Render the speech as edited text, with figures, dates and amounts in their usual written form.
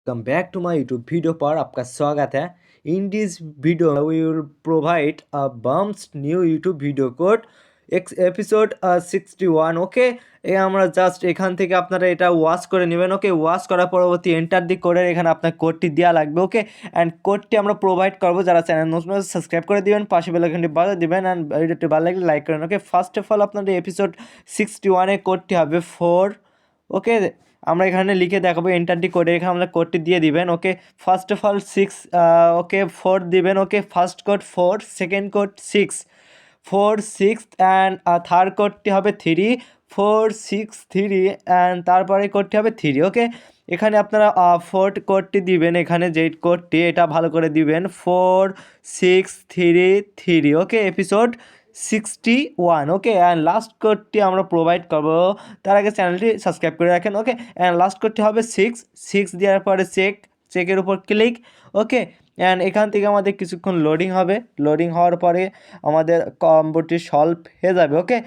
Welcome back to my YouTube video पर आपका स्वागत है। In this video we will provide a bums new YouTube video code episode 61। Okay, আমরা just এখান থেকে আপনারা এটা ওয়াচ করে নেবেন। ওকে, ওয়াচ করার পরবর্তী এন্টার দি কোডের এখানে আপনার কোডটি দেওয়া লাগবে। ওকে, অ্যান্ড কোডটি আমরা প্রোভাইড করবো। যারা চ্যানেল নতুন সাবস্ক্রাইব করে দিবেন, পাশে বেল আইকনটি বাজিয়ে দিবেন অ্যান্ড ভিডিওটি ভালো লাগলে লাইক করেন। ওকে, ফার্স্ট অফ অল আপনাদের এপিসোড 61 কোডটি হবে 4। ওকে, আমরা এখানে লিখে দেখাবো এন্টারটি কোডে, এখানে আমরা কোডটি দিয়ে দিবেন। Okay, first of all 6, okay 4 দিবেন। Okay, first code 4, second code 6, 4 6 and third কোডটি হবে 3, 4 6 3 অ্যান্ড তারপরে কোডটি হবে 3। ওকে, এখানে আপনারা ফোর্থ কোডটি দিবেন, এখানে যেই কোডটি এটা ভালো করে দিবেন 4 6 3 3। ওকে, এপিসোড 61। ওকে, অ্যান্ড লাস্ট কোডটি আমরা প্রোভাইড করবো, তার আগে চ্যানেলটি সাবস্ক্রাইব করে রাখেন। ওকে, অ্যান্ড লাস্ট কোডটি হবে 6 দেওয়ার পরে চেকের উপর ক্লিক। ওকে, অ্যান্ড এখান থেকে আমাদের কিছুক্ষণ লোডিং হবে। লোডিং হওয়ার পরে আমাদের কম্বোটি সলভ হয়ে যাবে। ওকে,